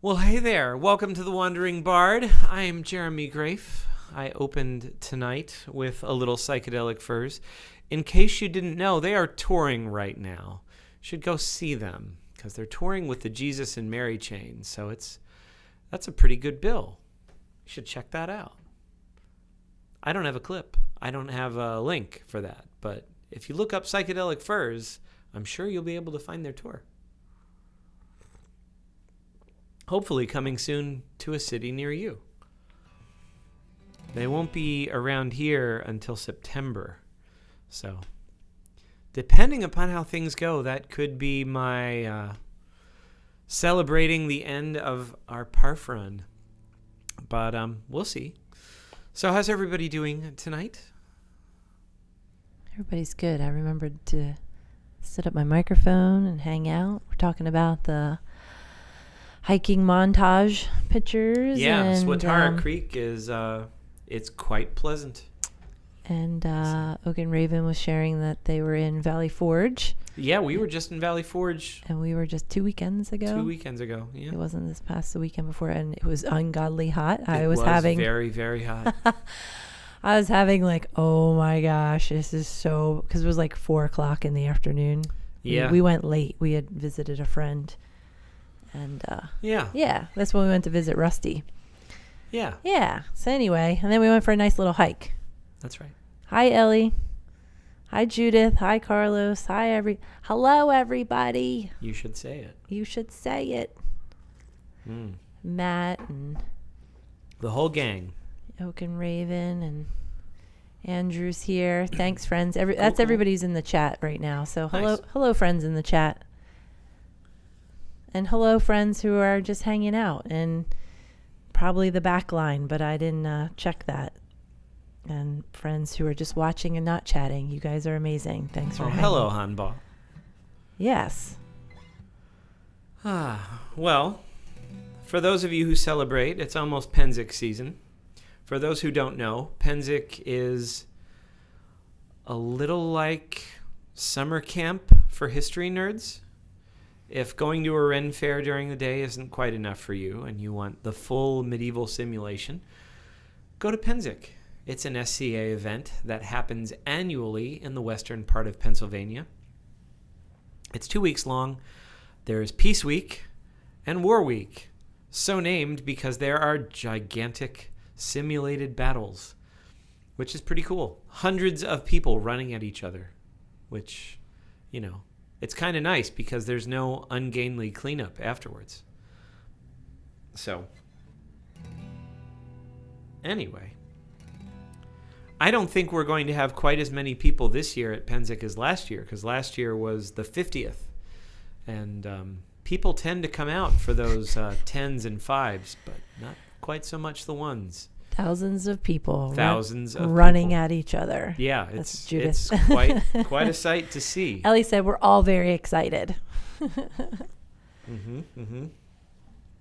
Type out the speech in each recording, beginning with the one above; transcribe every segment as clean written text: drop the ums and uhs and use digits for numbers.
Well, hey there. Welcome to The Wandering Bard. I am Jeremy Grafe. I opened tonight with a little Psychedelic Furs. In case you didn't know, they are touring right now. You should go see them because they're touring with the Jesus and Mary chain. So that's a pretty good bill. You should check that out. I don't have a clip. I don't have a link for that. But if you look up Psychedelic Furs, I'm sure you'll be able to find their tour. Hopefully coming soon to a city near you. They won't be around here until September. So, depending upon how things go, that could be my celebrating the end of our Parf run. But we'll see. So how's everybody doing tonight? Everybody's good. I remembered to set up my microphone and hang out. We're talking about the hiking montage pictures. Yeah, and, Swatara Creek is it's quite pleasant. And Oak and Raven was sharing that they were in Valley Forge. Yeah, we were just in Valley Forge. And we were just 2 weekends ago. 2 weekends ago, yeah. It wasn't this past the weekend before, and it was ungodly hot. It was having very, very hot. I was having like, oh my gosh, this is so, because it was like 4 o'clock in the afternoon. Yeah. We went late. We had visited a friend. And yeah, that's when we went to visit Rusty. Yeah. So anyway, and then we went for a nice little hike. That's right. Hi Ellie. Hi Judith. Hi Carlos. Hello everybody. You should say it. You should say it. Matt and the whole gang. Oak and Raven and Andrew's here. Thanks friends. Cool. Everybody's in the chat right now. So Nice. hello friends in the chat. And hello, friends who are just hanging out and probably the back line, but I didn't check that. And friends who are just watching and not chatting, you guys are amazing. Thanks for hanging. Hello, Hanbal. Yes. Well, for those of you who celebrate, it's almost Pennsic season. For those who don't know, Pennsic is a little like summer camp for history nerds. If going to a Ren fair during the day isn't quite enough for you and you want the full medieval simulation, go to Pennsic. It's an SCA event that happens annually in the western part of Pennsylvania. It's 2 weeks long. There's Peace Week and War Week, so named because there are gigantic simulated battles, which is pretty cool. Hundreds of people running at each other, which, you know, it's kind of nice because there's no ungainly cleanup afterwards. So, anyway, I don't think we're going to have quite as many people this year at Pennsic as last year, because last year was the 50th. And people tend to come out for those 10s and 5s, but not quite so much the 1s. Thousands of people. Running at each other. Yeah, That's it's Judith. quite a sight to see. Ellie said we're all very excited.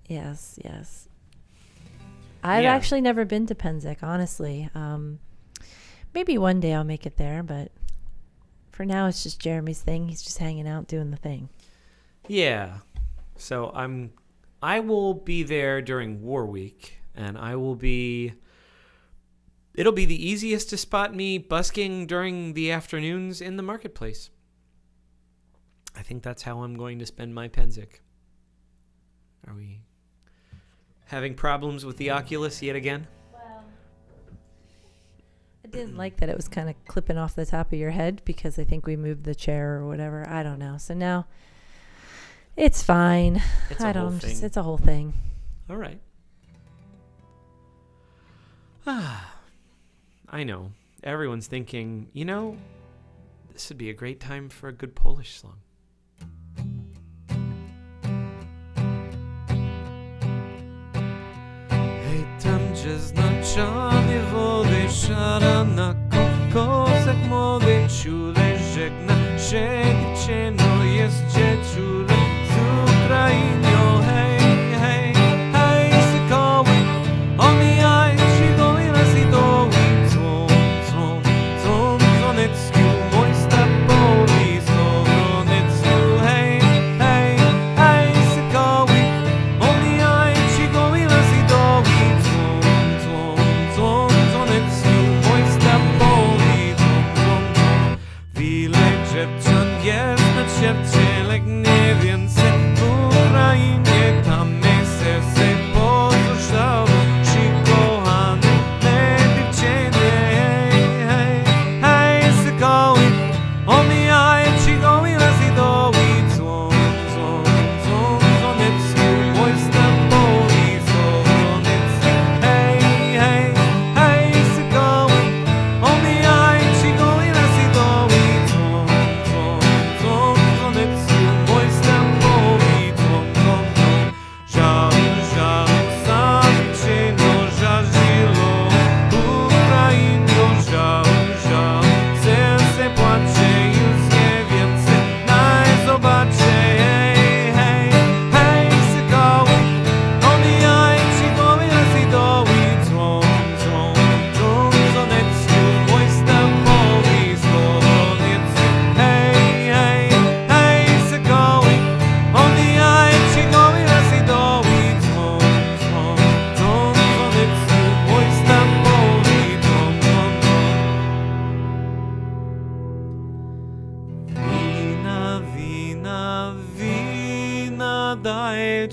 Yes. I've actually never been to Pennsic, honestly. Maybe one day I'll make it there, but for now it's just Jeremy's thing. He's just hanging out doing the thing. Yeah. So I will be there during War Week, and it'll be the easiest to spot me busking during the afternoons in the marketplace. I think that's how I'm going to spend my Pennsic. Are we having problems with the Oculus yet again? Well, I didn't like that it was kind of clipping off the top of your head because I think we moved the chair or whatever. I don't know. So now it's fine. It's a whole thing. It's a whole thing. All right. I know. Everyone's thinking, this would be a great time for a good Polish song. Hej, tam gdzie znaczony wody szara na kokosach młodej ciule żegna się gdzie no jest dzieciule z Ukrainy. Hej, hej, hej, sykoły, oni jaj, sigoły nas i doły. Dzwon, dzwonecki, mój stapowi, dzwonecki. Hej, hej, hej, sykoły, oni jaj,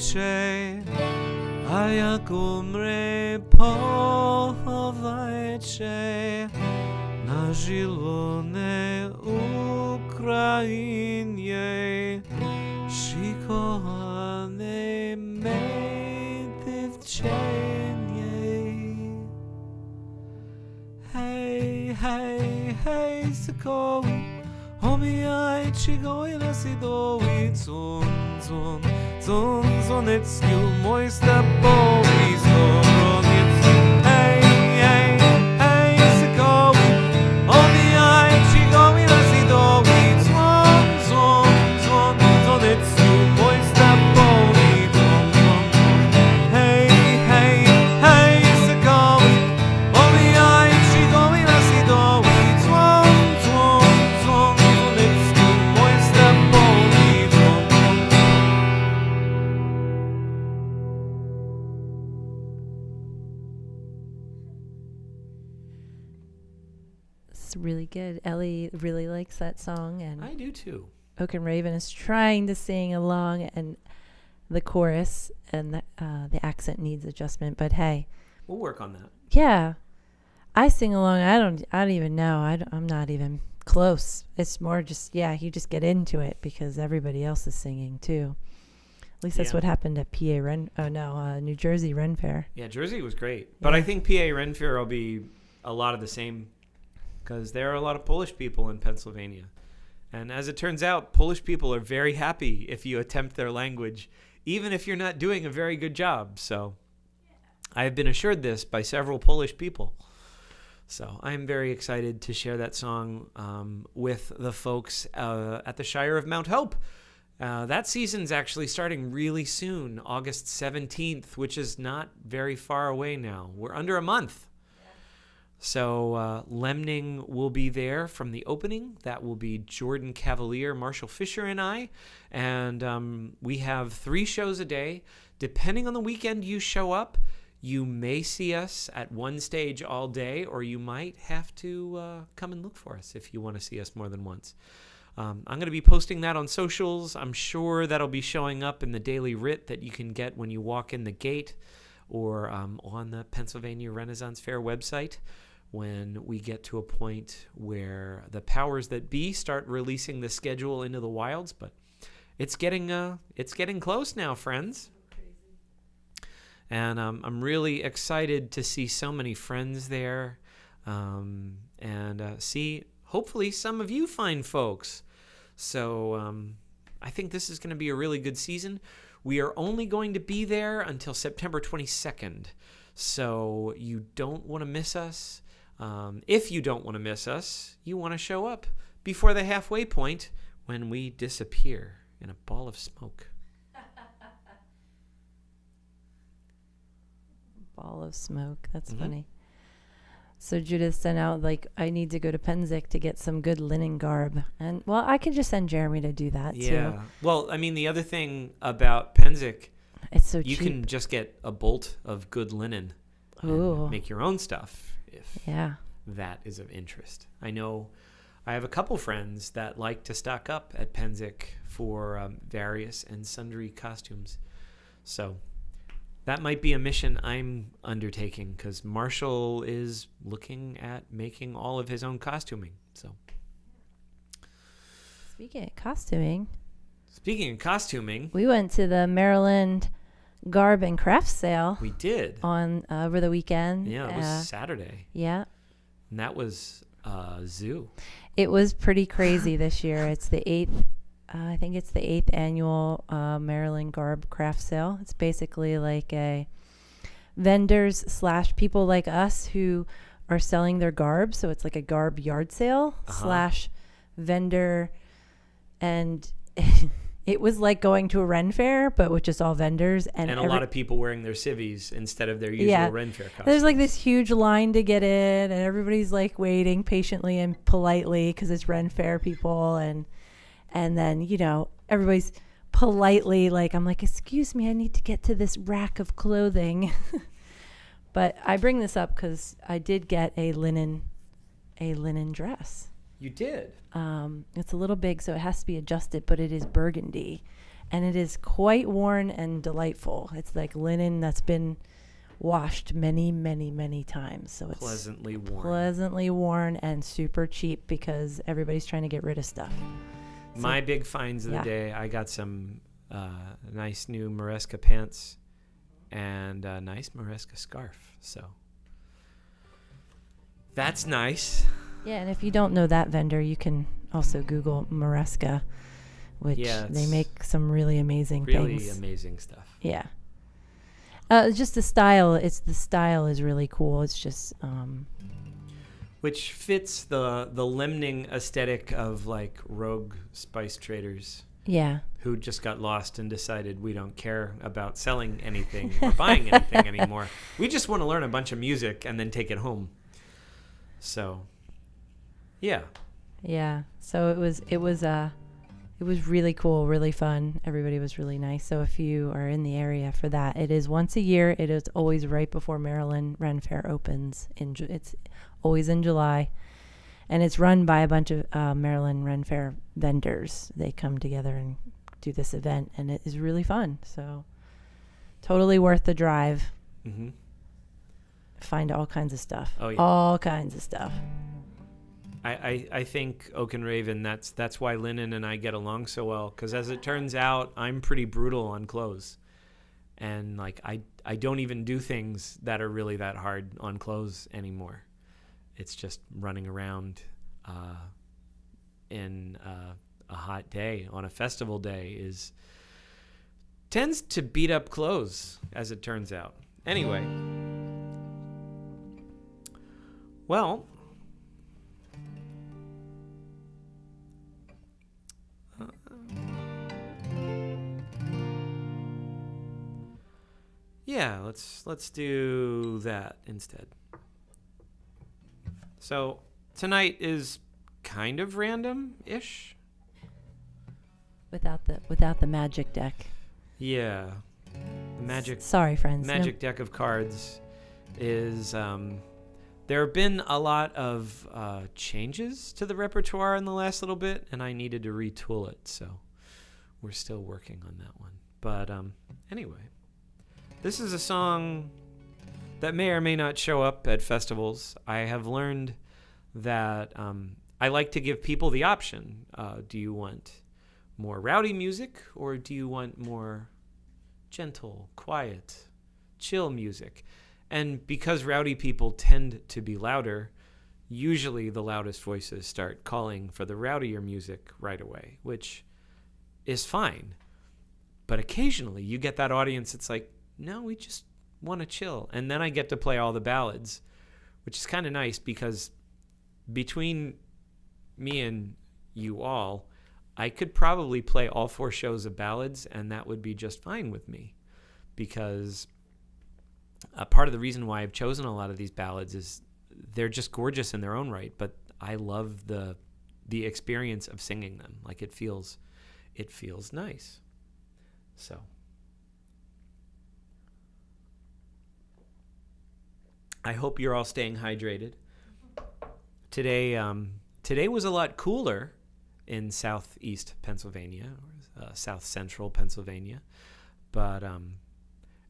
Pochowajcie, a jak umrę, pochowajcie na zielonej Ukrainie, szikowanej mej dziewczynie. Hej, hej, hej, sokoły, omijajcie go i nasidowi, dzwon, dzwon, dzwon, dzwoneckiu, mój stabowi, zoroniec. Hej, hej, hej, sokoły, omijajcie go i nasidowi, dzwon, dzwon, dzwon, dzwoneckiu, mój stabowi, dzwon, dzwon. Hej, hej, hej, sokoły, omijajcie go i nasidowi, dzwon, dzwon, dzwon, dzwoneckiu, mój stabowi, dzwon, dzwon. It's really good. Ellie really likes that song, and I do too. Oaken Raven is trying to sing along, and the chorus and the accent needs adjustment. But hey, We'll work on that. yeah, I sing along. I don't even know. I'm not even close. It's more just, yeah, you just get into it because everybody else is singing too. At least that's Yeah. what happened at New Jersey Ren Fair. Yeah, Jersey was great. But I Yeah. think PA Ren Fair will be a lot of the same because there are a lot of Polish people in Pennsylvania. And as it turns out, Polish people are very happy if you attempt their language, even if you're not doing a very good job. So I have been assured this by several Polish people. So I'm very excited to share that song with the folks at the Shire of Mount Hope. That season's actually starting really soon, August 17th, which is not very far away now. We're under a month. So Lemning will be there from the opening. That will be Jordan Cavalier, Marshall Fisher, and I. And we have 3 shows a day. Depending on the weekend you show up, you may see us at one stage all day, or you might have to come and look for us if you want to see us more than once. I'm going to be posting that on socials. I'm sure that'll be showing up in the daily writ that you can get when you walk in the gate, or on the Pennsylvania Renaissance Fair website when we get to a point where the powers that be start releasing the schedule into the wilds. But it's getting close now, friends. And I'm really excited to see so many friends there, and see hopefully some of you fine folks. So I think this is going to be a really good season. We are only going to be there until September 22nd, so you don't want to miss us. If you don't want to miss us, you want to show up before the halfway point when we disappear in a ball of smoke. Ball of smoke. That's Mhm. funny. So Judith sent out, like, I need to go to Penzik to get some good linen garb. And, well, I can just send Jeremy to do that, Yeah. too. Well, I mean, the other thing about Penzik, It's so you cheap. can just get a bolt of good linen Ooh. and make your own stuff if Yeah. that is of interest. I know I have a couple friends that like to stock up at Penzik for various and sundry costumes. So that might be a mission I'm undertaking because Marshall is looking at making all of his own costuming. So Speaking of costuming, speaking of costuming, we went to the Maryland Garb and Craft Sale we did. on over the weekend. Yeah, it was Saturday. Yeah. And that was zoo. It was pretty crazy this year. It's the 8th, I think it's the 8th annual Maryland Garb Craft Sale. It's basically like a vendors / people like us who are selling their garb. So it's like a garb yard sale / vendor. And it was like going to a Ren Fair, but with just all vendors. And a lot of people wearing their civvies instead of their usual Ren Fair costumes. There's like this huge line to get in, and everybody's like waiting patiently and politely because it's Ren Fair people. And then, you know, everybody's politely like, I'm like, excuse me, I need to get to this rack of clothing. But I bring this up because I did get a linen dress. You did? It's a little big, so it has to be adjusted, but it is burgundy. and it is quite worn and delightful. It's like linen that's been washed many, many, many times. So it's pleasantly worn and super cheap because everybody's trying to get rid of stuff. So, my big finds of the day, I got some nice new Maresca pants and a nice Maresca scarf. So that's nice. Yeah, and if you don't know that vendor, you can also Google Maresca, which they make some really amazing things. Really amazing stuff. Yeah. Just the style. The style is really cool. It's just which fits the limning aesthetic of like rogue spice traders. Yeah. Who just got lost and decided we don't care about selling anything or buying anything anymore. We just want to learn a bunch of music and then take it home. So, yeah. Yeah. So it was really cool, really fun. Everybody was really nice. So if you are in the area for that, it is once a year. It is always right before Maryland Ren Fair opens. It's always in July. And it's run by a bunch of Maryland Ren Fair vendors. They come together and do this event, and it is really fun. So totally worth the drive. Mm-hmm. Find all kinds of stuff. Oh, yeah. All kinds of stuff. I think Oak and Raven, that's why Linen and I get along so well, because as it turns out, I'm pretty brutal on clothes. And like I don't even do things that are really that hard on clothes anymore. It's just running around in a hot day on a festival day tends to beat up clothes, as it turns out. Anyway, well, yeah, let's do that instead. So tonight is kind of random-ish. Without the magic deck. Yeah, the magic. Sorry, friends. Magic deck of cards is. There have been a lot of changes to the repertoire in the last little bit, and I needed to retool it, so we're still working on that one. But anyway, this is a song that may or may not show up at festivals. I have learned that I like to give people the option. Do you want more rowdy music, or do you want more gentle, quiet, chill music? And because rowdy people tend to be louder, usually the loudest voices start calling for the rowdier music right away, which is fine. But occasionally you get that audience that's like, no, we just want to chill. And then I get to play all the ballads, which is kind of nice because between me and you all, I could probably play all 4 shows of ballads, and that would be just fine with me, because part of the reason why I've chosen a lot of these ballads is they're just gorgeous in their own right, but I love the experience of singing them. Like it feels nice. So I hope you're all staying hydrated. Today was a lot cooler in southeast Pennsylvania, or south central Pennsylvania, but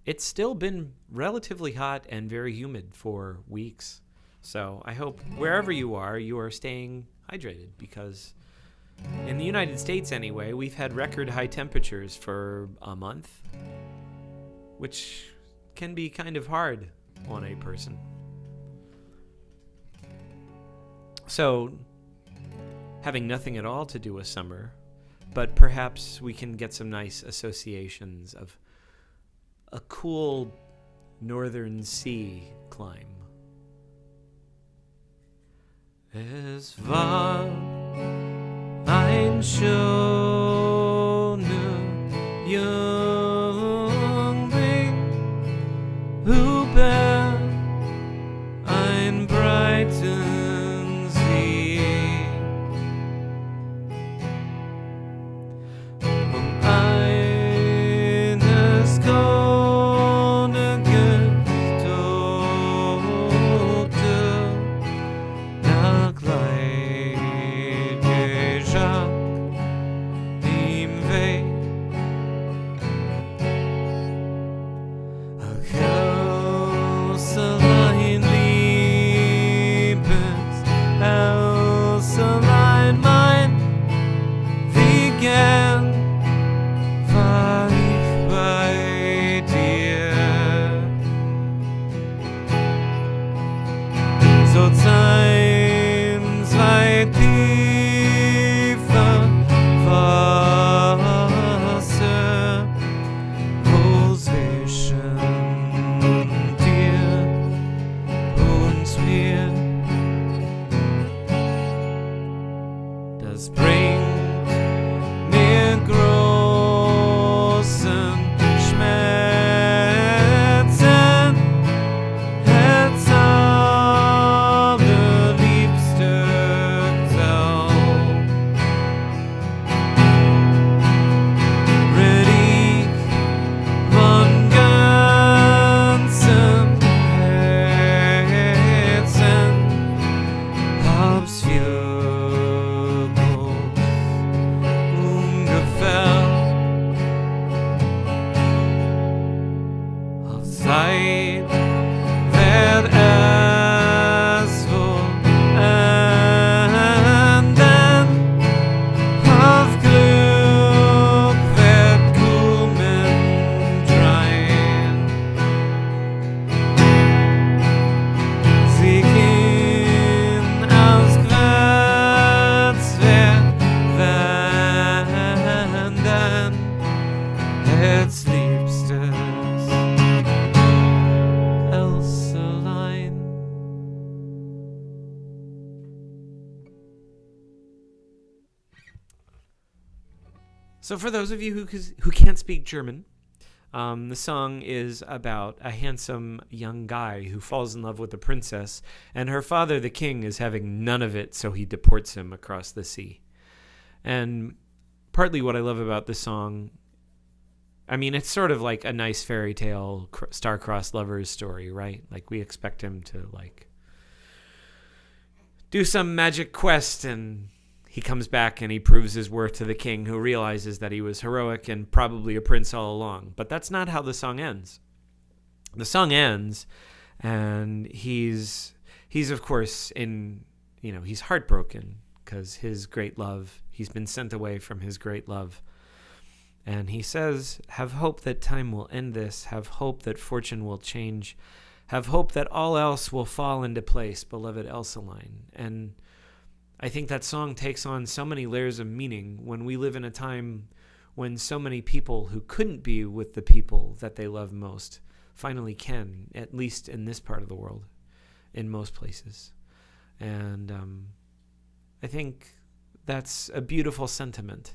it's still been relatively hot and very humid for weeks. So I hope wherever you are staying hydrated, because in the United States anyway, we've had record high temperatures for a month, which can be kind of hard on a person. So, having nothing at all to do with summer, but perhaps we can get some nice associations of a cool northern sea climb. Es war ein schöner Jüngling über ein breiten See, eines Königes Tochter, da gleitet Jacques ihm Weg light that as full and then of gloom that Kumen trying seeking aus Gränswärden it's liebstes Elselein. So for those of you who can't speak German, the song is about a handsome young guy who falls in love with a princess, and her father, the king, is having none of it, so he deports him across the sea. And partly what I love about this song, I mean, it's sort of like a nice fairy tale star-crossed lovers story, right? Like we expect him to like do some magic quest, and he comes back and he proves his worth to the king, who realizes that he was heroic and probably a prince all along. But that's not how the song ends. The song ends, and he's of course he's heartbroken because his great love, he's been sent away from his great love. And he says, have hope that time will end this, have hope that fortune will change, have hope that all else will fall into place, beloved Elselein. And I think that song takes on so many layers of meaning when we live in a time when so many people who couldn't be with the people that they love most finally can, at least in this part of the world, in most places. And I think that's a beautiful sentiment,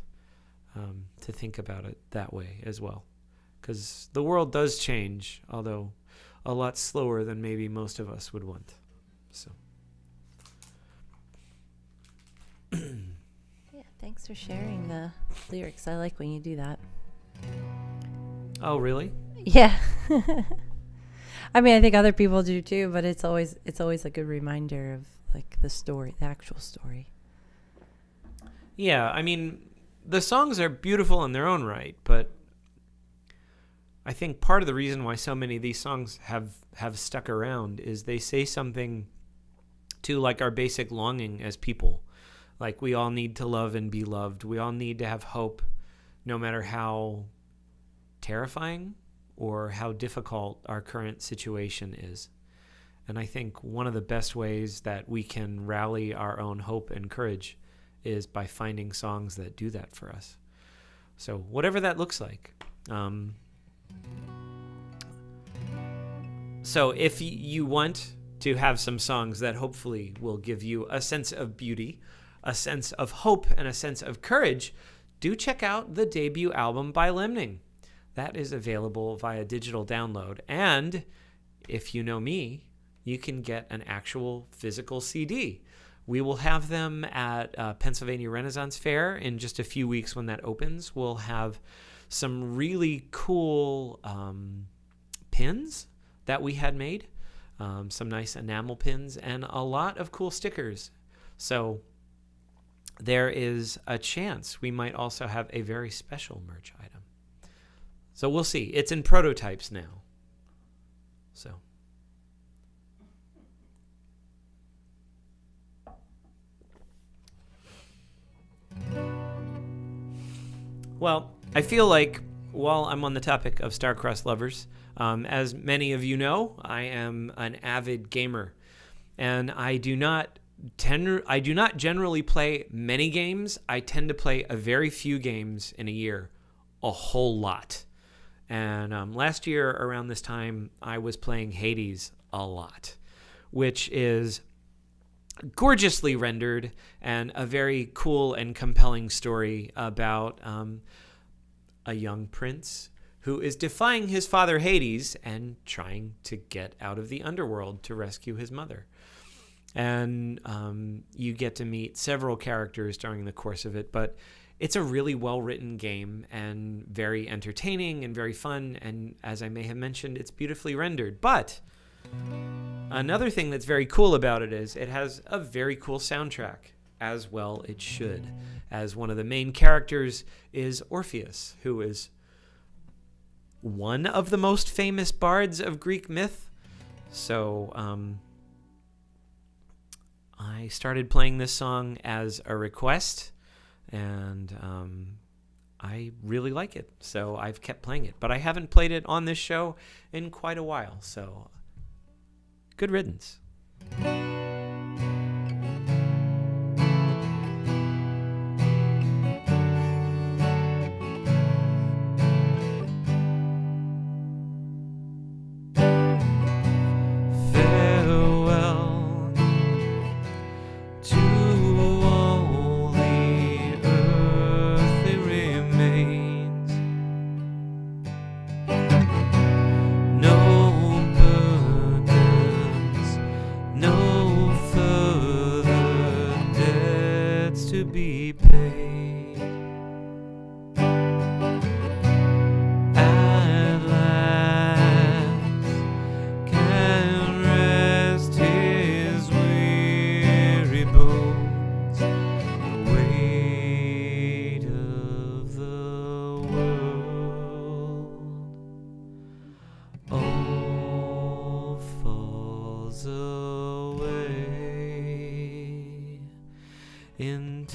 to think about it that way as well. Because the world does change, although a lot slower than maybe most of us would want. So. Yeah, thanks for sharing the lyrics. I like when you do that. Oh, really? Yeah. I mean, I think other people do too, but it's always a good reminder of like the story, the actual story. Yeah, I mean, the songs are beautiful in their own right, but I think part of the reason why so many of these songs have stuck around is they say something to like our basic longing as people. Like we all need to love and be loved. We all need to have hope, no matter how terrifying or how difficult our current situation is. And I think one of the best ways that we can rally our own hope and courage is by finding songs that do that for us. So whatever that looks like. So if you want to have some songs that hopefully will give you a sense of beauty, a sense of hope, and a sense of courage, do check out the debut album by Lemning. That is available via digital download. And if you know me, you can get an actual physical CD. We will have them at Pennsylvania Renaissance Fair in just a few weeks when that opens. We'll have some really cool pins that we had made, some nice enamel pins, and a lot of cool stickers. So there is a chance we might also have a very special merch item. So we'll see. It's in prototypes now. So. Well, I feel like while I'm on the topic of star-crossed lovers, as many of you know, I am an avid gamer, and I do not generally play many games. I tend to play a very few games in a year, a whole lot. And last year around this time, I was playing Hades a lot, which is gorgeously rendered and a very cool and compelling story about a young prince who is defying his father Hades and trying to get out of the underworld to rescue his mother. And you get to meet several characters during the course of it, but it's a really well-written game and very entertaining and very fun, and as I may have mentioned, it's beautifully rendered. But another thing that's very cool about it is it has a very cool soundtrack, as well it should, as one of the main characters is Orpheus, who is one of the most famous bards of Greek myth. So I started playing this song as a request, and I really like it. So I've kept playing it. But I haven't played it on this show in quite a while. So good riddance. In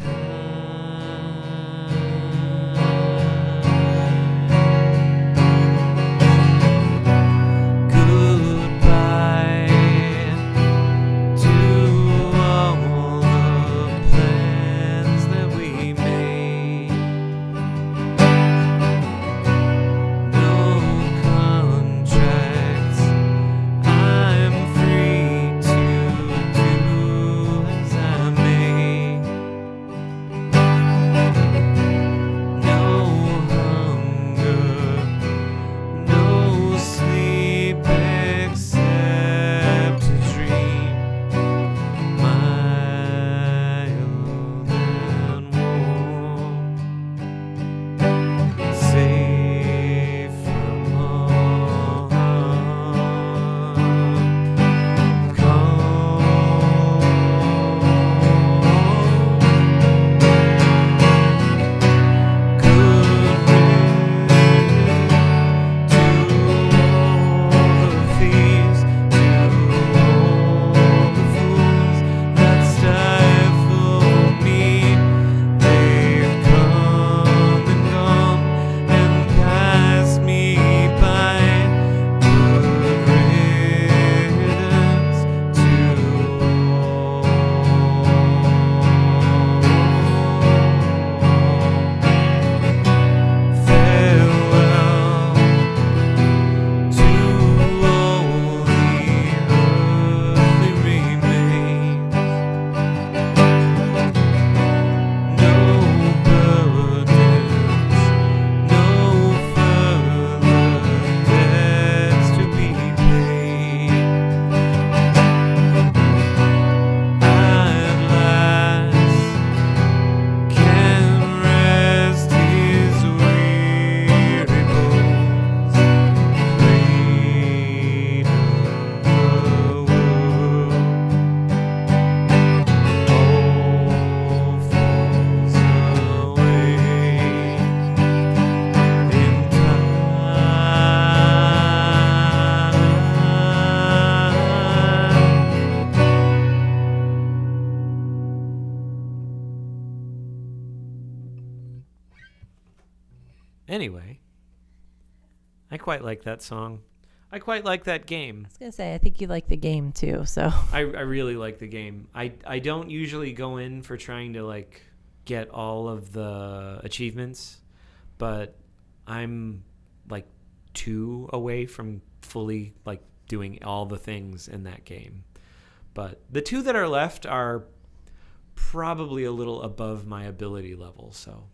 Anyway, I quite like that song. I quite like that game. I was going to say, I think you like the game too, so. I really like the game. I don't usually go in for trying to, like, get all of the achievements, but I'm, like, 2 away from fully, like, doing all the things in that game. But the 2 that are left are probably a little above my ability level, so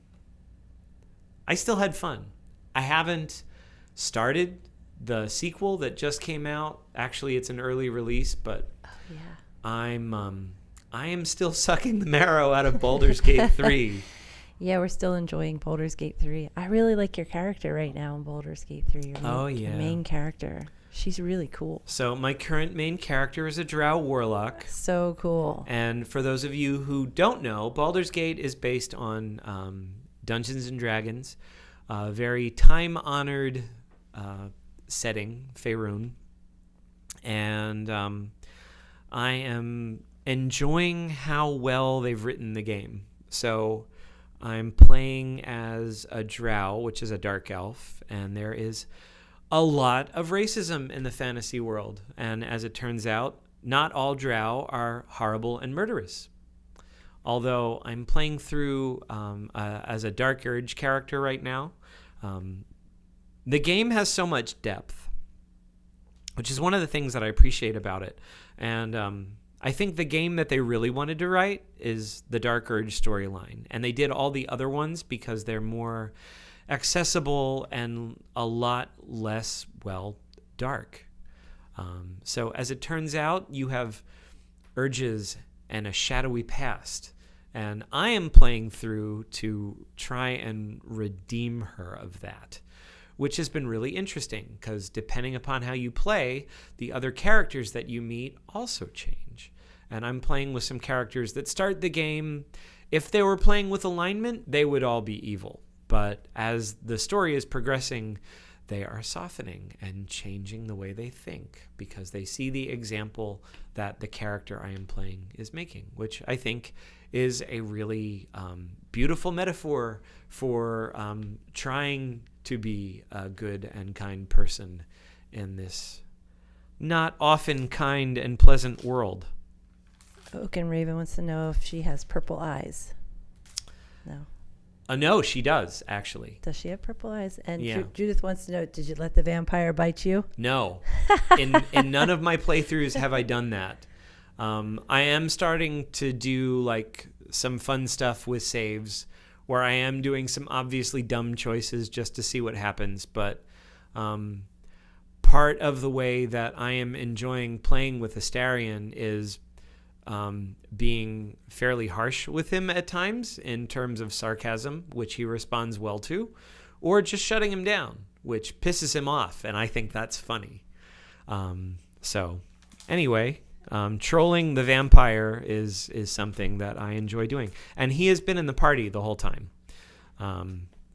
I still had fun. I haven't started the sequel that just came out. Actually, it's an early release, but I am still sucking the marrow out of Baldur's Gate 3. Yeah, we're still enjoying Baldur's Gate 3. I really like your character right now in Baldur's Gate 3. Your main character. She's really cool. So my current main character is a Drow Warlock. So cool. And for those of you who don't know, Baldur's Gate is based on Dungeons & Dragons, a very time-honored setting, Faerun, and I am enjoying how well they've written the game. So I'm playing as a drow, which is a dark elf, and there is a lot of racism in the fantasy world. And as it turns out, not all drow are horrible and murderous. Although I'm playing through as a Dark Urge character right now, the game has so much depth, which is one of the things that I appreciate about it. And I think the game that they really wanted to write is the Dark Urge storyline. And they did all the other ones because they're more accessible and a lot less, well, dark. So as it turns out, you have urges and a shadowy past. And I am playing through to try and redeem her of that, which has been really interesting because depending upon how you play, the other characters that you meet also change. And I'm playing with some characters that start the game. If they were playing with alignment, they would all be evil. But as the story is progressing, they are softening and changing the way they think because they see the example that the character I am playing is making, which I think is a really beautiful metaphor for trying to be a good and kind person in this not often kind and pleasant world. Oaken Raven wants to know if she has purple eyes. No. No, she does, actually. Does she have purple eyes? And Yeah. Judith wants to know, did you let the vampire bite you? No. In none of my playthroughs have I done that. I am starting to do like some fun stuff with saves where I am doing some obviously dumb choices just to see what happens. But part of the way that I am enjoying playing with Astarion is being fairly harsh with him at times in terms of sarcasm, which he responds well to, or just shutting him down, which pisses him off, and I think that's funny. So anyway, trolling the vampire is something that I enjoy doing, and he has been in the party the whole time.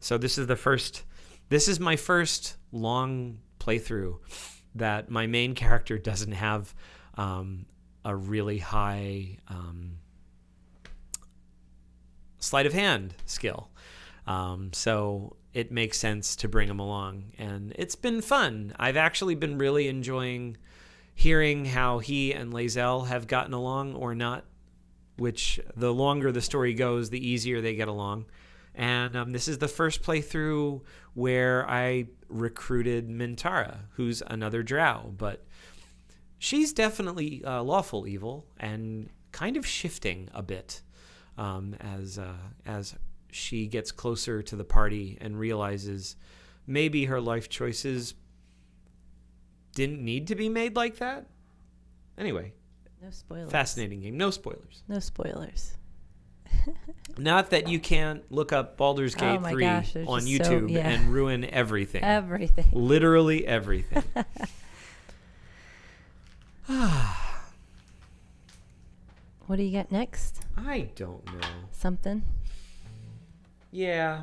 So this is my first long playthrough that my main character doesn't have a really high sleight of hand skill. So it makes sense to bring him along. And it's been fun. I've actually been really enjoying hearing how he and Lae'zel have gotten along or not, which the longer the story goes, the easier they get along. And this is the first playthrough where I recruited Mintara, who's another drow, but she's definitely lawful evil and kind of shifting a bit as she gets closer to the party and realizes maybe her life choices didn't need to be made like that. Anyway, no spoilers. Fascinating game. No spoilers. No spoilers. Not that you can't look up Baldur's Gate 3 on YouTube and ruin everything. Everything. Literally everything. What do you got next? I don't know. Something? Yeah.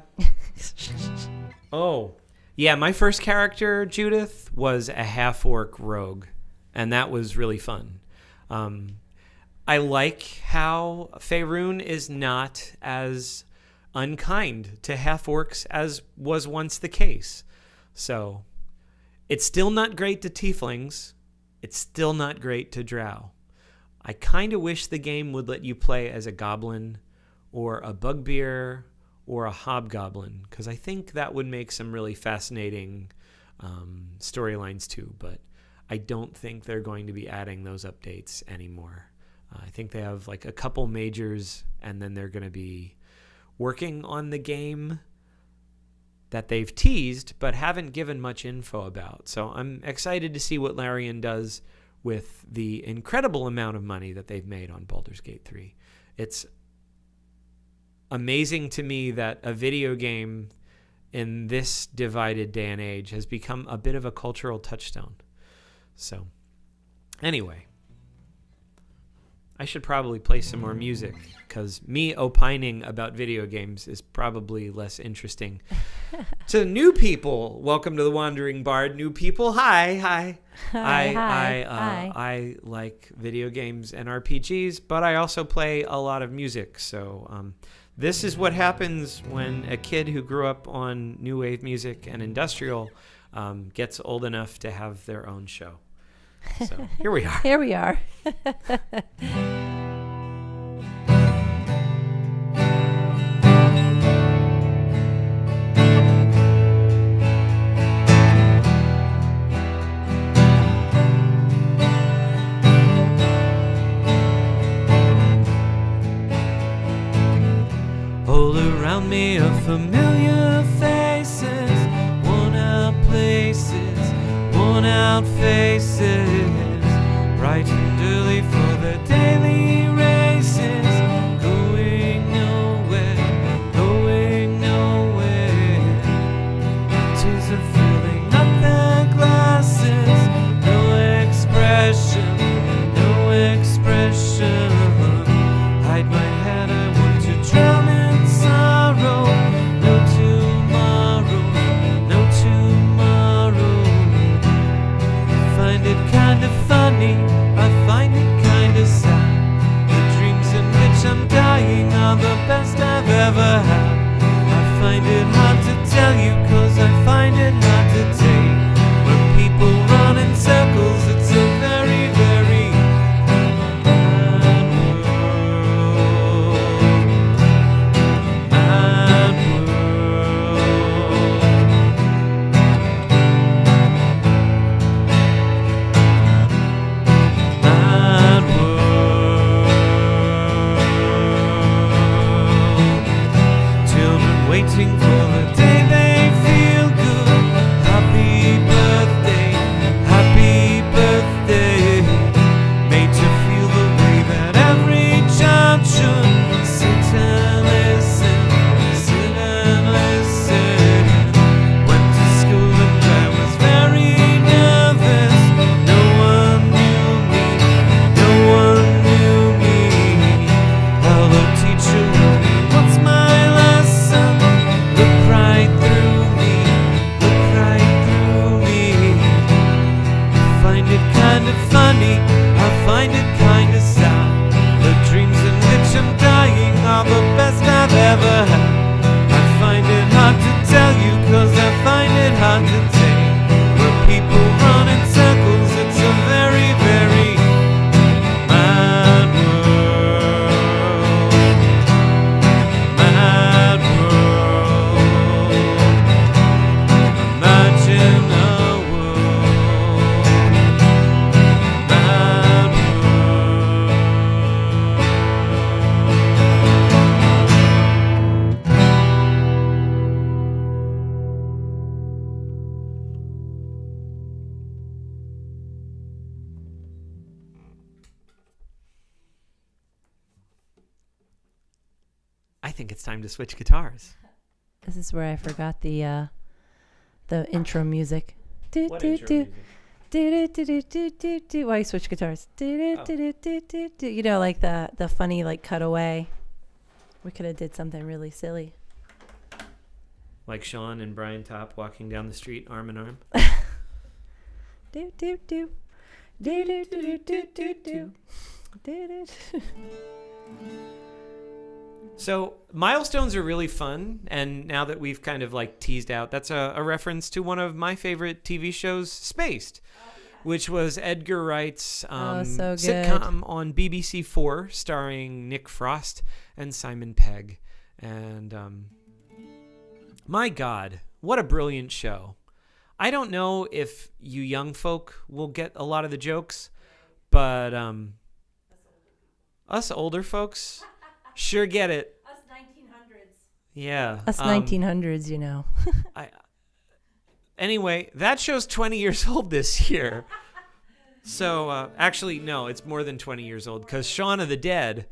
Oh. Yeah, my first character, Judith, was a half-orc rogue, and that was really fun. I like how Faerun is not as unkind to half-orcs as was once the case. So, it's still not great to tieflings. It's still not great to drow. I kind of wish the game would let you play as a goblin or a bugbear or a hobgoblin, because I think that would make some really fascinating storylines too, but I don't think they're going to be adding those updates anymore. I think they have like a couple majors, and then they're going to be working on the game that they've teased but haven't given much info about. So I'm excited to see what Larian does with the incredible amount of money that they've made on Baldur's Gate 3. It's amazing to me that a video game in this divided day and age has become a bit of a cultural touchstone. So, anyway. I should probably play some more music, because me opining about video games is probably less interesting. To new people, welcome to the Wandering Bard. New people, hi. I like video games and RPGs, but I also play a lot of music. So this is what happens when a kid who grew up on new wave music and industrial gets old enough to have their own show. So here we are. Here we are. All around me are familiar faces, worn out places, worn out faces, bright and early for their daily races, going nowhere, going nowhere. Tears are filling up their glasses, no expression, no expression. Hide my head, I want to drown in sorrow. No tomorrow, no tomorrow. Find it kind of funny, I find it kind of sad. The dreams in which I'm dying are the best I've ever had. I find it hard to tell you, 'cause I find it hard to take. When people run in circles, it's a very, very mad world. Mad world. Children waiting for the day they feel good. Happy birthday, happy birthday. Made to feel the way that every child should. Sit and listen, sit and listen. Went to school and I was very nervous. No one knew me, no one knew me. Hello teacher, what's my lesson? Look right through me, look right through me. I find it kind of funny, I find it kind of sad. The dreams in which I'm dying are the best I've ever had. I find it hard to tell you, 'cause I find it hard to take. Where people run in circles, it's a very, very mad world. Mad world. Imagine a world. Mad world. I think it's time to switch guitars. This is where I forgot the intro music. Do, What do, intro do. music? Do, do, do, do, do, do. Why you switch guitars? Do, do, Oh. do, do, do, do, do. You know, like the funny like cutaway. We could have did something really silly. Like Sean and Brian Topp walking down the street arm in arm. Do do do. Do do do do do do. Do do. So milestones are really fun, and now that we've kind of like teased out, that's a reference to one of my favorite TV shows, Spaced, which was Edgar Wright's So good. sitcom on BBC4 starring Nick Frost and Simon Pegg. And my God, what a brilliant show. I don't know if you young folk will get a lot of the jokes, but us older folks sure get it. Us 1900s. Yeah. Us 1900s, you know. Anyway, that show's 20 years old this year. So, actually, no, it's more than 20 years old, because Shaun of the Dead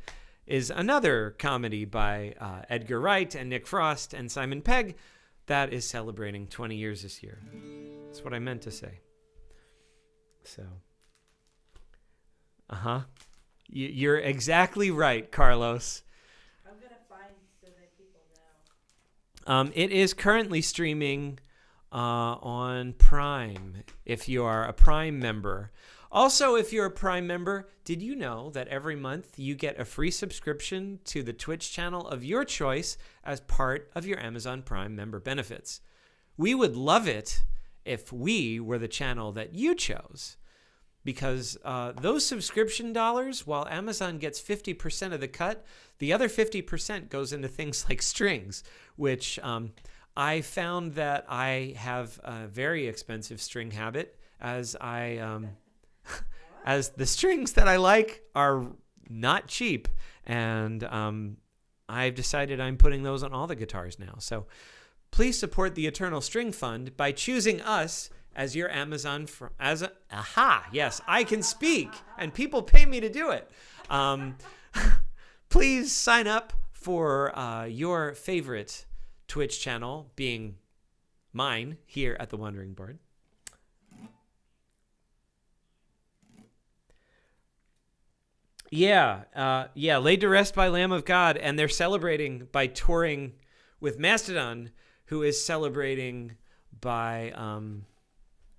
is another comedy by Edgar Wright and Nick Frost and Simon Pegg that is celebrating 20 years this year. That's what I meant to say. So, You're exactly right, Carlos. I'm going to find so that people know. It is currently streaming on Prime if you are a Prime member. Also, if you're a Prime member, did you know that every month you get a free subscription to the Twitch channel of your choice as part of your Amazon Prime member benefits? We would love it if we were the channel that you chose, because those subscription dollars, while Amazon gets 50% of the cut, the other 50% goes into things like strings, which I found that I have a very expensive string habit, as as the strings that I like are not cheap, and I've decided I'm putting those on all the guitars now. So please support the Eternal String Fund by choosing us as your Amazon yes, I can speak, and people pay me to do it. Please sign up for your favorite Twitch channel, being mine here at the Wandering Bard. Laid to Rest by Lamb of God, and they're celebrating by touring with Mastodon, who is celebrating by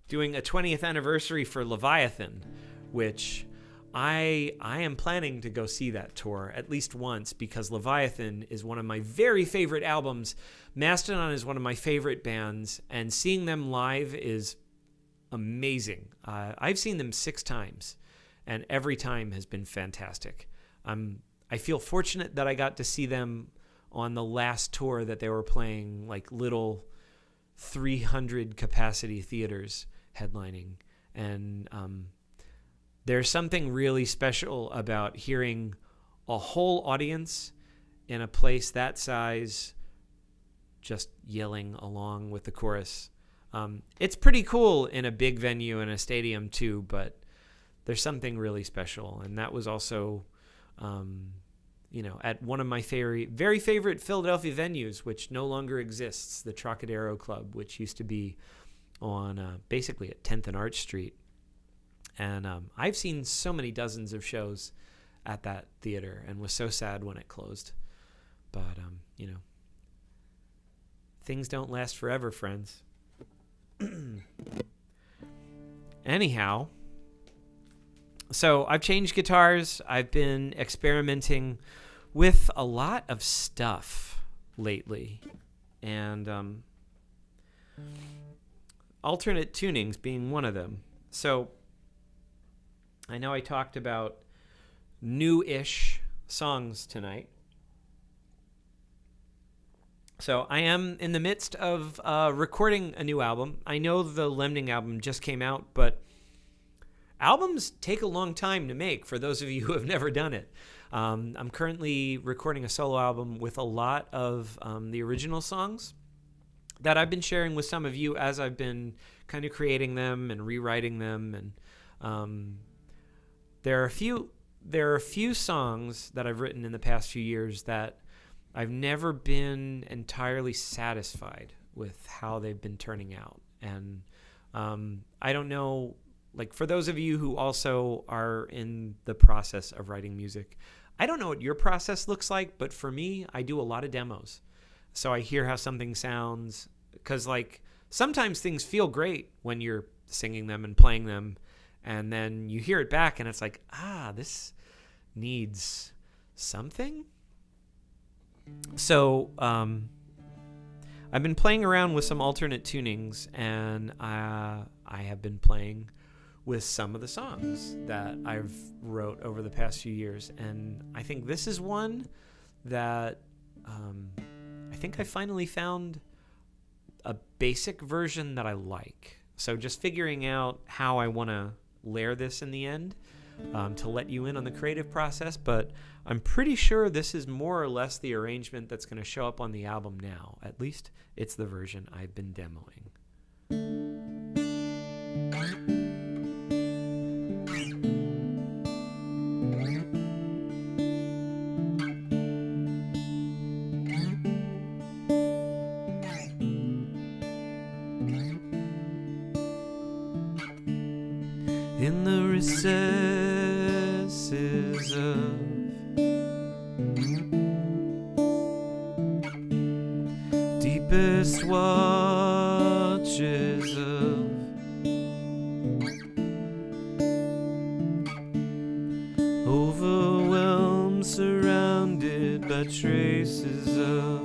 doing a 20th anniversary for Leviathan, which I am planning to go see that tour at least once, because Leviathan is one of my very favorite albums. Mastodon is one of my favorite bands, and seeing them live is amazing. I've seen them 6 times, and every time has been fantastic. I feel fortunate that I got to see them on the last tour that they were playing, like little 300 capacity theaters headlining. And there's something really special about hearing a whole audience in a place that size just yelling along with the chorus. It's pretty cool in a big venue in a stadium too, but there's something really special. And that was also, at one of my very favorite Philadelphia venues, which no longer exists, the Trocadero Club, which used to be on basically at 10th and Arch Street. And I've seen so many dozens of shows at that theater, and was so sad when it closed. But, things don't last forever, friends. Anyhow, so I've changed guitars. I've been experimenting with a lot of stuff lately, and alternate tunings being one of them. So I know I talked about new-ish songs tonight. So I am in the midst of recording a new album. I know the Lemning album just came out, but albums take a long time to make for those of you who have never done it. I'm currently recording a solo album with a lot of the original songs that I've been sharing with some of you as I've been kind of creating them and rewriting them. And there are a few songs that I've written in the past few years that I've never been entirely satisfied with how they've been turning out. And I don't know, like, for those of you who also are in the process of writing music, I don't know what your process looks like, but for me, I do a lot of demos. So I hear how something sounds, because, like, sometimes things feel great when you're singing them and playing them, and then you hear it back and it's like, this needs something. So I've been playing around with some alternate tunings, and I have been playing with some of the songs that I've wrote over the past few years. And I think this is one that I think I finally found a basic version that I like. So just figuring out how I want to layer this in the end to let you in on the creative process. But I'm pretty sure this is more or less the arrangement that's going to show up on the album now. At least it's the version I've been demoing. In the recesses last watches of overwhelmed, surrounded by traces of,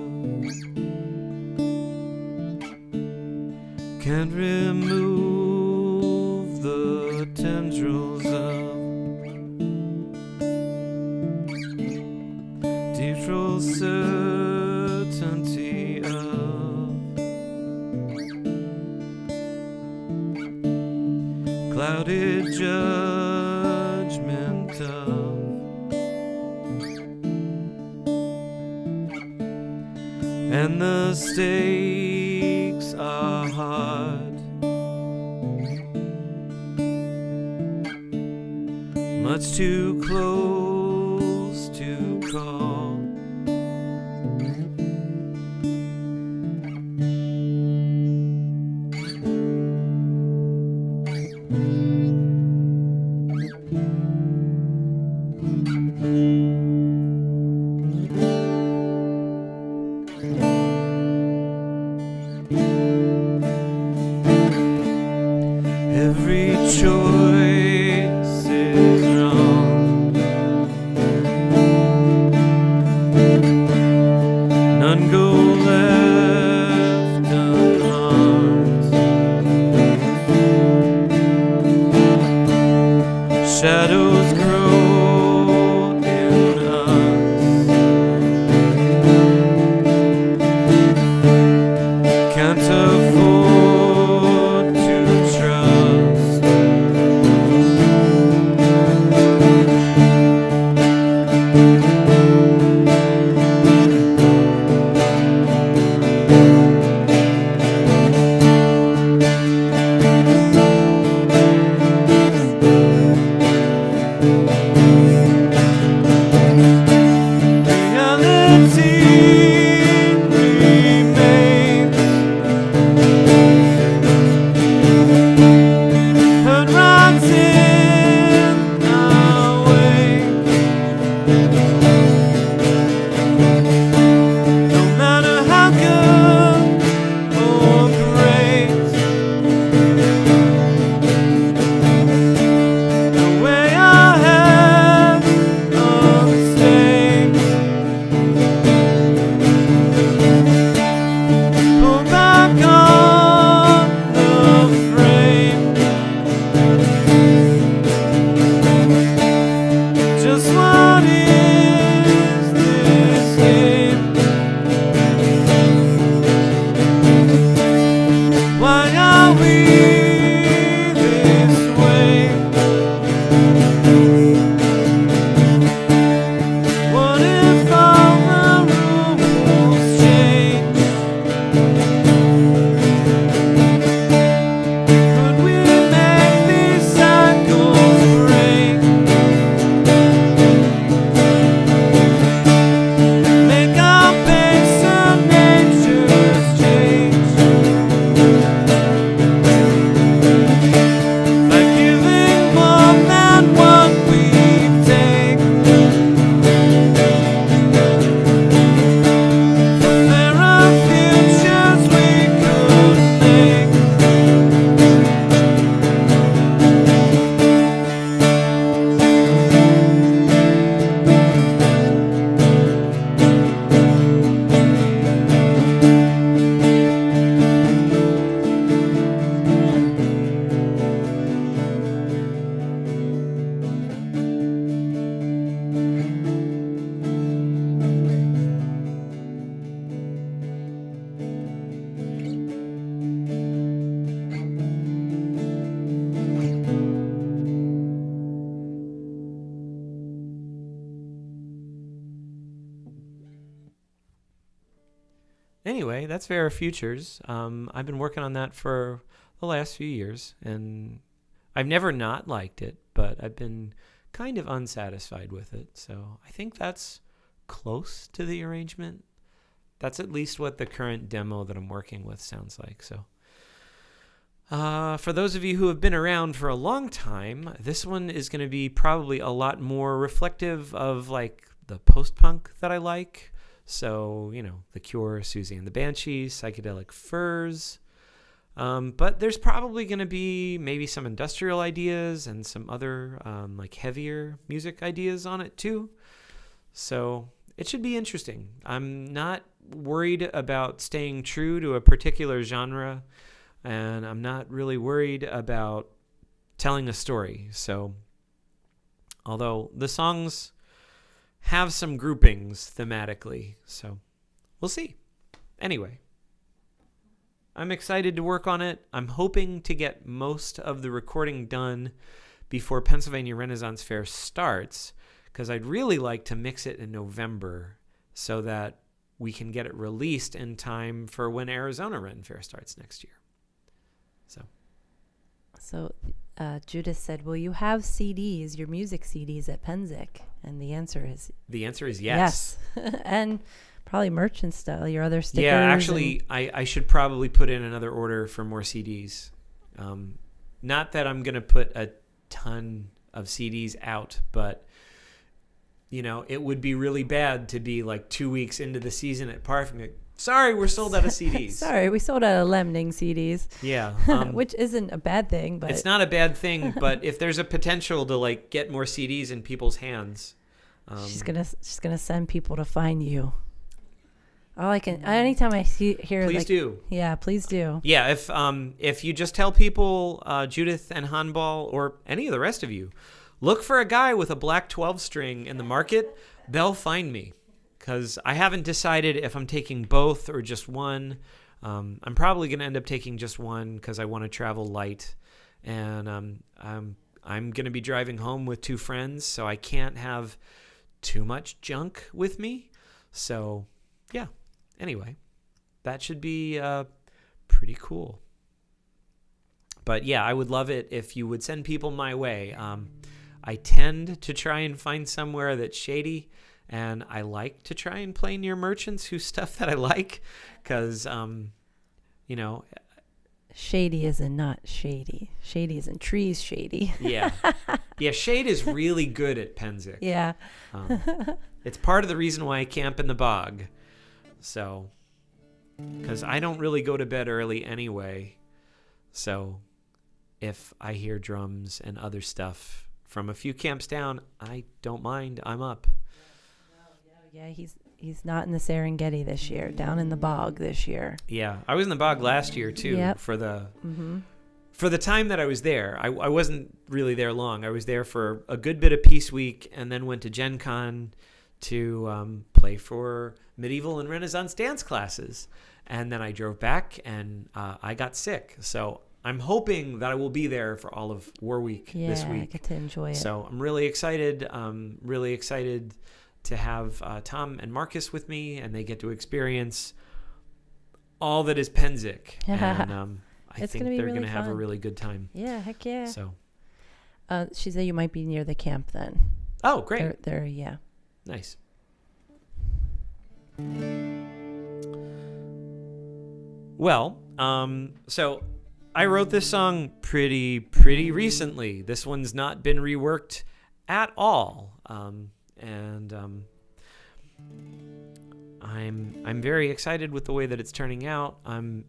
can't remove the tendrils of deep roll certainty of clouded judgment of and the stakes are hard, much too close to call. Every choice is wrong, none go left unharmed. Shadows grow in us, can't afford to trust. Anyway, that's Vera Futures. I've been working on that for the last few years, and I've never not liked it, but I've been kind of unsatisfied with it. So I think that's close to the arrangement. That's at least what the current demo that I'm working with sounds like. So for those of you who have been around for a long time, this one is going to be probably a lot more reflective of like the post-punk that I like. So, The Cure, Susie and the Banshees, Psychedelic Furs. But there's probably going to be maybe some industrial ideas and some other heavier music ideas on it too. So it should be interesting. I'm not worried about staying true to a particular genre, and I'm not really worried about telling a story. So although the songs have some groupings thematically, so we'll see. Anyway, I'm excited to work on it. I'm hoping to get most of the recording done before Pennsylvania Renaissance Fair starts, because I'd really like to mix it in November so that we can get it released in time for when Arizona Ren Fair starts next year. So Judith said, will you have CDs, your music CDs at Penzik? And the answer is yes. And probably merch and stuff, your other stickers. Yeah, actually, I should probably put in another order for more CDs. Not that I'm going to put a ton of CDs out, but it would be really bad to be like 2 weeks into the season at Parf and sorry, we're sold out of CDs. Sorry, we sold out of Lemning CDs. Yeah. Which isn't a bad thing, but... It's not a bad thing, but if there's a potential to get more CDs in people's hands... she's gonna send people to find you. Anytime I hear... Please do. Yeah, please do. Yeah, if you just tell people, Judith and Hanbal, or any of the rest of you, look for a guy with a black 12-string in the market, they'll find me. Because I haven't decided if I'm taking both or just one. I'm probably going to end up taking just one because I want to travel light. And I'm going to be driving home with 2 friends, so I can't have too much junk with me. So, yeah. Anyway, that should be pretty cool. But, yeah, I would love it if you would send people my way. I tend to try and find somewhere that's shady. And I like to try and play near merchants whose stuff that I like because, Shady is in not shady. Shady is in trees shady. Yeah. Yeah, shade is really good at Penzik. Yeah. It's part of the reason why I camp in the bog. So, because I don't really go to bed early anyway. So, if I hear drums and other stuff from a few camps down, I don't mind. I'm up. Yeah, he's not in the Serengeti this year, down in the bog this year. Yeah, I was in the bog last year too. Yep. For the time that I was there. I wasn't really there long. I was there for a good bit of Peace Week and then went to Gen Con to play for medieval and Renaissance dance classes. And then I drove back and I got sick. So I'm hoping that I will be there for all of War Week this week. Yeah, I get to enjoy it. So I'm really excited. Really excited to have Tom and Marcus with me, and they get to experience all that is Penzik. And I think they're going to have a really good time. Yeah, heck yeah. So, she said you might be near the camp then. Oh, great. They're yeah. Nice. Well, so I wrote this song pretty recently. This one's not been reworked at all. And I'm very excited with the way that it's turning out. I'm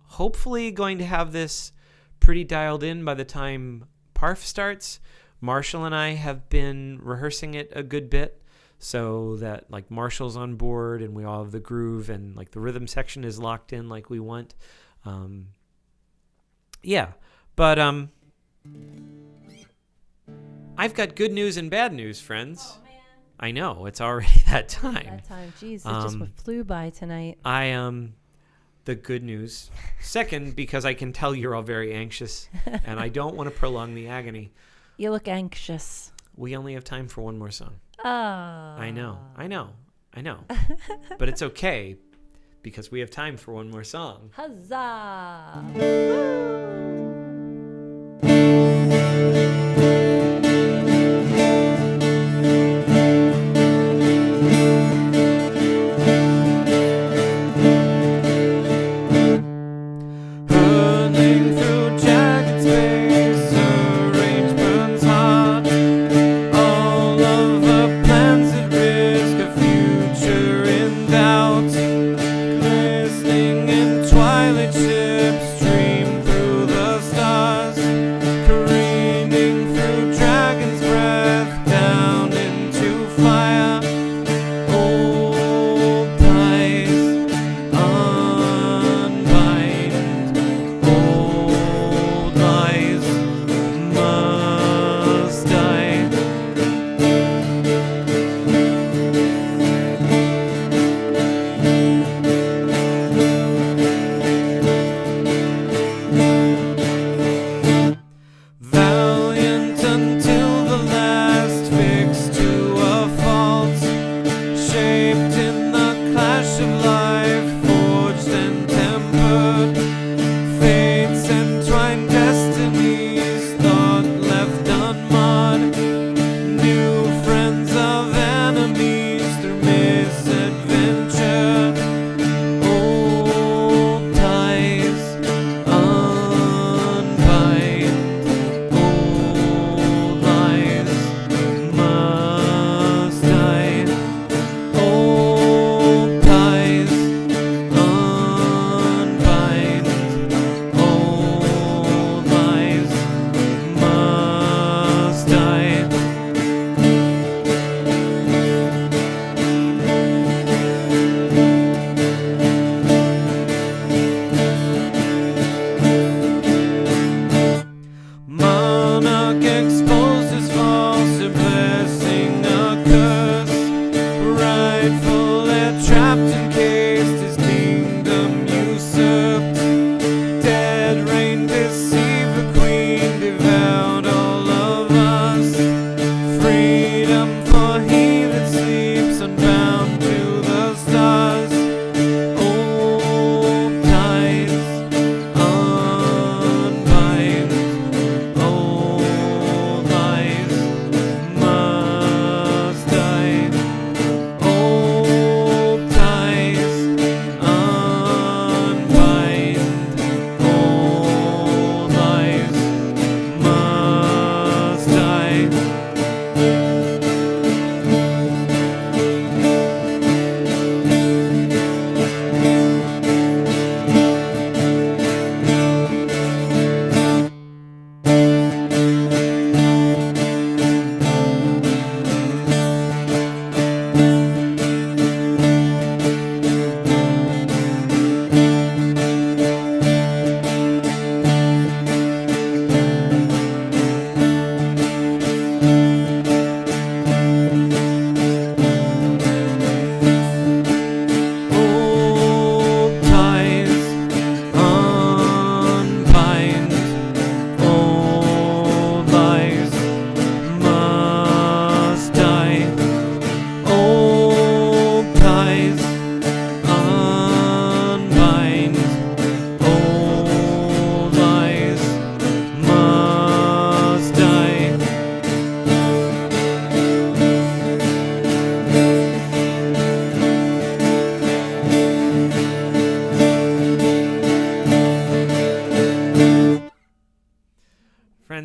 hopefully going to have this pretty dialed in by the time Parf starts. Marshall and I have been rehearsing it a good bit so that Marshall's on board and we all have the groove and the rhythm section is locked in like we want. Yeah, but I've got good news and bad news, friends. Oh, man. I know, it's already that time. Jeez, it just flew by tonight. The good news. Second, because I can tell you're all very anxious, and I don't want to prolong the agony. You look anxious. We only have time for one more song. Oh. I know. But it's okay, because we have time for one more song. Huzzah! All of the plans at risk, a future in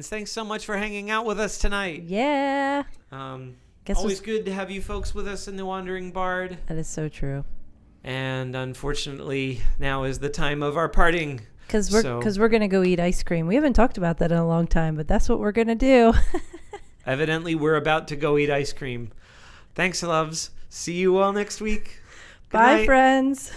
friends. Thanks so much for hanging out with us tonight. Yeah. Guess Always good to have you folks with us in the Wandering Bard. That is so true. And unfortunately, now is the time of our parting. Because we're going to go eat ice cream. We haven't talked about that in a long time, but that's what we're going to do. Evidently, we're about to go eat ice cream. Thanks, loves. See you all next week. Good Bye, night. friends.